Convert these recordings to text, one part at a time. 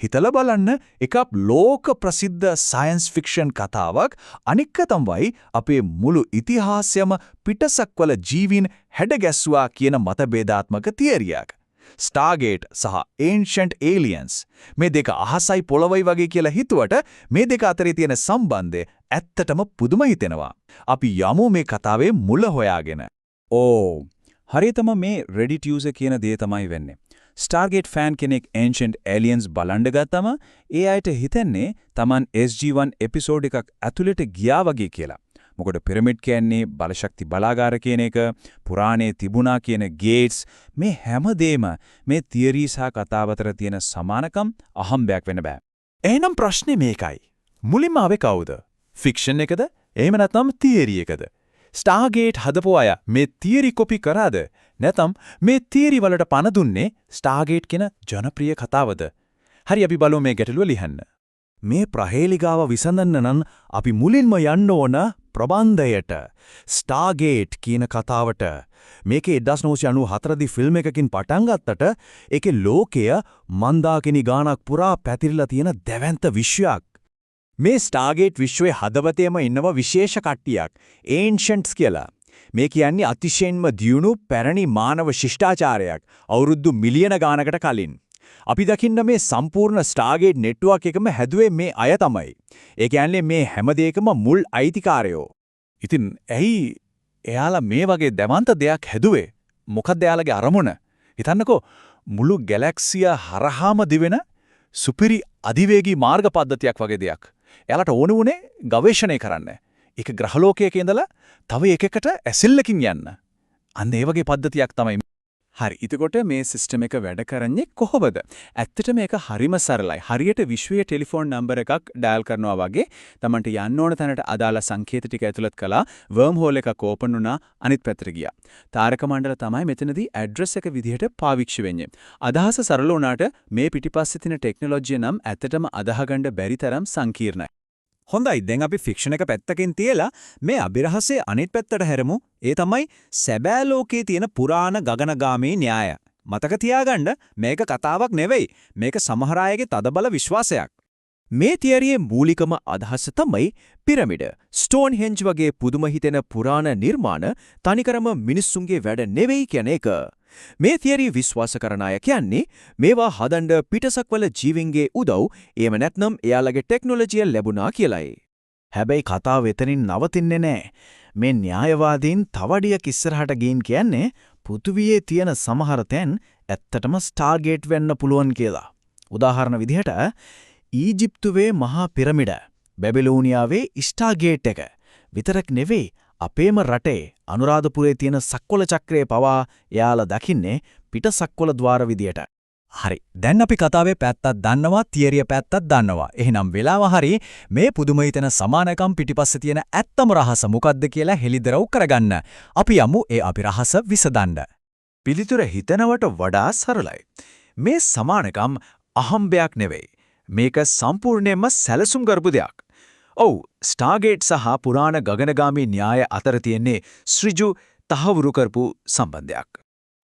හිතලා බලන්න එකක් ලෝක ප්‍රසිද්ධ සයන්ස් ෆික්ෂන් කතාවක් අනික තමයි අපේ මුළු ඉතිහාසයම පිටසක්වල ජීවීන් හැඩගැස්සුවා කියන මතභේදාත්මක තියරියක්. ස්ටාර්ගේට් සහ ඒන්ෂන්ට් ඒලියන්ස් මේ දෙක අහසයි පොළොවයි වගේ කියලා හිතුවට මේ දෙක අතරේ තියෙන සම්බන්ධය ඇත්තටම පුදුම හිතෙනවා. අපි යමු මේ කතාවේ මුල හොයාගෙන. ඕ හරියටම මේ Reddit user කියන දේ තමයි වෙන්නේ. ස්ටාර්ගේට් ෆෑන් කෙනෙක් ඒන්ෂන්ට් ඒලියන්ස් බලන්න ගත්තම ඒ අයට හිතන්නේ Taman SG-1 එපිසෝඩ් එකක් ඇතුළට ගියා වගේ කියලා. මොකද පිරමිඩ් කියන්නේ බලශක්ති බලාගාර කියන එක, පුරාණයේ තිබුණා කියන ගේට්ස් මේ හැමදේම මේ තියරි සහ කතාව අතර තියෙන සමානකම් අහම්බයක් වෙන්න බෑ. එහෙනම් ප්‍රශ්නේ මේකයි. මුලින්ම ආවේ කවුද? ෆික්ෂන් එකද? එහෙම නැත්නම් තියරි එකද? ස්ටාර්ගේට් හදපු අය මේ තියරි කොපි කරාද? නැත්නම් මේ තියරි වලට පණ දුන්නේ ස්ටාර්ගේට් කියන ජනප්‍රිය කතාවද? හරි අපි බලමු මේ ගැටලුව ලියන්න. මේ ප්‍රහේලිකාව විසඳන්න නම් අපි මුලින්ම යන්න ඕන ප්‍රබන්ධයට. ස්ටාර්ගේට් කියන කතාවට. මේකේ 1994 දී ෆිල්ම් එකකින් පටන් ගත්තට ඒකේ ලෝකය මන්දාකිනි ගානක් පුරා පැතිරිලා තියෙන දැවැන්ත විශ්වයක්. මේ ස්ටාර්ගේට් විශ්වයේ හදවතේම ඉන්නව විශේෂ කට්ටියක් ඒන්ෂන්ට්ස් කියලා. මේ කියන්නේ අතිශයින්ම දියුණු පැරණි මානව ශිෂ්ටාචාරයක් අවුරුදු මිලියන ගානකට කලින්. අපි දකින්න මේ සම්පූර්ණ ස්ටාර්ගේට් නෙට්වර්ක් එකම හැදුවේ මේ අය තමයි. ඒ කියන්නේ මේ හැම දෙයකම මුල් අයිතිකාරයෝ. ඉතින් ඇයි එයාලා මේ වගේ දැවන්ත දෙයක් හැදුවේ? මොකක්ද එයාලගේ අරමුණ? හිතන්නකෝ මුළු ගැලැක්සිය හරහාම දිවෙන සුපිරි අධිවේගී මාර්ග පද්ධතියක් වගේ දෙයක්. එයාලට ඕන වුණේ ගවේෂණය කරන්න. ඒක ග්‍රහලෝකයක ඉඳලා තව එකකට ඇසිල්ලකින් යන්න. අන්න ඒ වගේ පද්ධතියක් තමයි. හරි. එතකොට මේ සිස්ටම් එක වැඩ කරන්නේ කොහොමද? ඇත්තටම මේක හරිම සරලයි. හරියට විශ්වයේ ටෙලිෆෝන් නම්බර් එකක් ඩයල් කරනවා වගේ තමන්ට යන්න ඕන තැනට අදාළ සංකේත ටික ඇතුළත් කළා, වර්ම් හෝල් එකක් ඕපන් වුණා, අනිත් පැත්තට ගියා. තාරක මණ්ඩල තමයි මෙතනදී ඇඩ්‍රස් එක විදිහට පාවිච්චි වෙන්නේ. අදහස සරල වුණාට මේ පිටිපස්සේ තියෙන ටෙක්නොලොජිය නම් ඇත්තටම අදාහගන්න බැරි තරම් සංකීර්ණයි. හොඳයි, දැන් අපි ෆික්ෂන් එක පැත්තකින් තියලා මේ අභිරහසේ අනිත් පැත්තට හැරමු. ඒ තමයි සැබෑ ලෝකයේ තියෙන පුරාණ ගගනගාමී න්‍යාය. මතක තියාගන්න මේක කතාවක් නෙවෙයි. මේක සමහර අයගේ තදබල විශ්වාසයක්. මේ තියරියේ මූලිකම අදහස තමයි පිරමිඩ, ස්ටෝන්හෙන්ජ් වගේ පුදුම හිතෙන පුරාණ නිර්මාණ තනිකරම මිනිස්සුන්ගේ වැඩ නෙවෙයි කියන එක. මේ තියරිය විශ්වාස කරන අය කියන්නේ මේවා හදන්න පිටසක්වල ජීවින්ගේ උදව්, එහෙම නැත්නම් එයාලගේ ටෙක්නොලොජිය ලැබුණා කියලයි. හැබැයි කතාව එතනින් නවතින්නේ නැහැ. මේ න්‍යායවාදීන් තවඩියක් ඉස්සරහට ගින් කියන්නේ පෘථුවියේ තියෙන සමහර තැන් ඇත්තටම ස්ටාර්ගේට් වෙන්න පුළුවන් කියලා. උදාහරණ විදිහට ඊජිප්තුවේ මහා පිරමිඩ, බැබිලෝනියාවේ ස්ටාර්ගේට් එක විතරක් නෙවෙයි, අපේම රටේ අනුරාධපුරයේ තියෙන සක්වල චක්‍රයේ පවා එයාලා දකින්නේ පිටසක්වල ద్వාර විදියට. හරි. දැන් අපි කතාවේ පැත්තක් දන්නවා, තියරිය පැත්තක් දන්නවා. එහෙනම් වෙලාව හරි මේ පුදුම හිතෙන සමානකම් පිටිපස්සේ තියෙන ඇත්තම රහස මොකක්ද කියලා හෙළිදරව් කරගන්න. අපි යමු ඒ අභිරහස විසඳන්න. පිළිතුර හිතනවට වඩා සරලයි. මේ සමානකම් අහම්බයක් නෙවෙයි. මේක සම්පූර්ණයෙන්ම සැලසුම් කරපු දෙයක්. ඔව්, ස්ටාර්ගේට් සහ පුරාණ ගගනගාමී න්‍යාය අතර තියෙන්නේ ශ්‍රිජු තහවුරු කරපු සම්බන්ධයක්.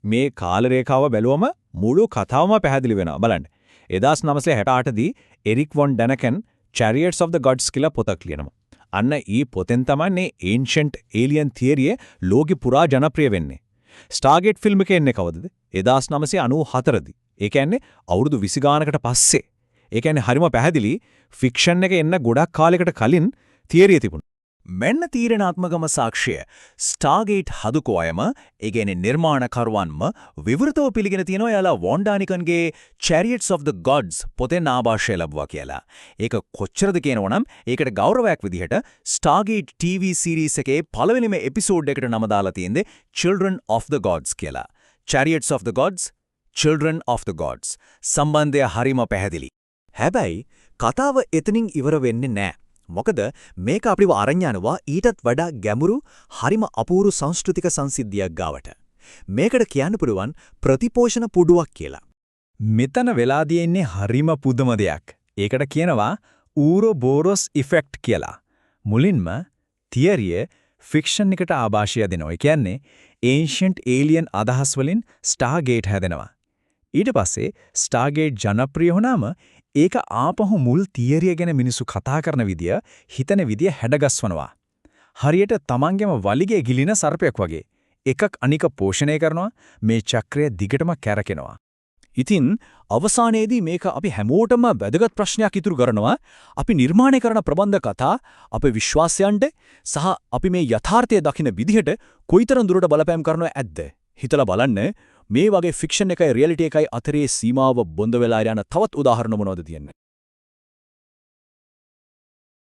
මේ කාල රේඛාව බැලුවම මුළු කතාවම පැහැදිලි වෙනවා. බලන්න. 1968 දී Eric වොන් ඩැනකන් Chariots of the Gods කියලා පොතක් ලියනවා. අන්න ඊ පොතෙන් තමයි Ancient Alien Theory ලෝකෙ පුරා ජනප්‍රිය වෙන්නේ. ස්ටාර්ගේට් ෆිල්ම් එකේ එන්නේ කවදද? 1994 දී. ඒ කියන්නේ අවුරුදු 20 ගානකට පස්සේ. ඒ කියන්නේ හරිම පැහැදිලි ෆික්ෂන් එක එන්න ගොඩක් කාලයකට කලින් තියරිය තිබුණා. මෙන්න තීරණාත්මකම සාක්ෂිය. ස්ටාර්ගේට් හදුකෝ අයම, ඒ කියන්නේ නිර්මාණකරුවන්ම විවෘතව පිළිගෙන තියෙනවා යාලා වොන් ඩානිකන්ගේ Chariots of the Gods පොතෙන් ආభాෂය ලැබුවා කියලා. ඒක කොච්චරද කියනවනම් ඒකට ගෞරවයක් විදිහට ස්ටාර්ගේට් TV series එකේ පළවෙනිම එපිසෝඩ් එකට නම දාලා තියෙන්නේ Children of the Gods කියලා. Chariots of the Gods, Children of the Gods. සම්බන්ධය හරිම පැහැදිලි. හැබැයි කතාව එතනින් ඉවර වෙන්නේ නැහැ. මොකද මේක අපිව අරන් යනවා ඊටත් වඩා ගැඹුරු, හරිම අපූර්ව සංස්කෘතික සංසිද්ධියක් ගාවට. මේකට කියන්න පුළුවන් ප්‍රතිපෝෂණ පුඩුවක් කියලා. මෙතන වෙලා තියෙන්නේ හරිම පුදුම දෙයක්. ඒකට කියනවා ඌරෝබෝරොස් ඉෆෙක්ට් කියලා. මුලින්ම තියරිය ෆික්ෂන් එකට ආభాෂය දෙනවා. ඒ කියන්නේ ඒන්ෂන්ට් ඒලියන් අදහස් වලින් ස්ටාර්ගේට් හැදෙනවා. ඊට පස්සේ ස්ටාර්ගේට් ජනප්‍රිය වුණාම ඒක ආපහු මුල් තියරිය ගැන මිනිස්සු කතා කරන විදිය, හිතන විදිය හැඩගස්වනවා. හරියට තමන්ගේම වලිගේ ගිලින සර්පයක් වගේ. එකක් අනික පෝෂණය කරනවා, මේ චක්‍රය දිගටම කැරකෙනවා. ඉතින් අවසානයේදී මේක අපි හැමෝටම වැදගත් ප්‍රශ්නයක් ඉතුරු කරනවා. අපි නිර්මාණය කරන ප්‍රබන්ධ කතා අපේ විශ්වාසයන්ට සහ අපි මේ යථාර්ථය දකින විදිහට කොයිතරම් දුරට බලපෑම් කරනව ඇද්ද? හිතලා බලන්න මේ වගේ ෆික්ෂන් එකයි රියැලිටි එකයි අතරේ සීමාව බොඳ වෙලා යන තවත් උදාහරණ මොනවද තියෙන්නේ?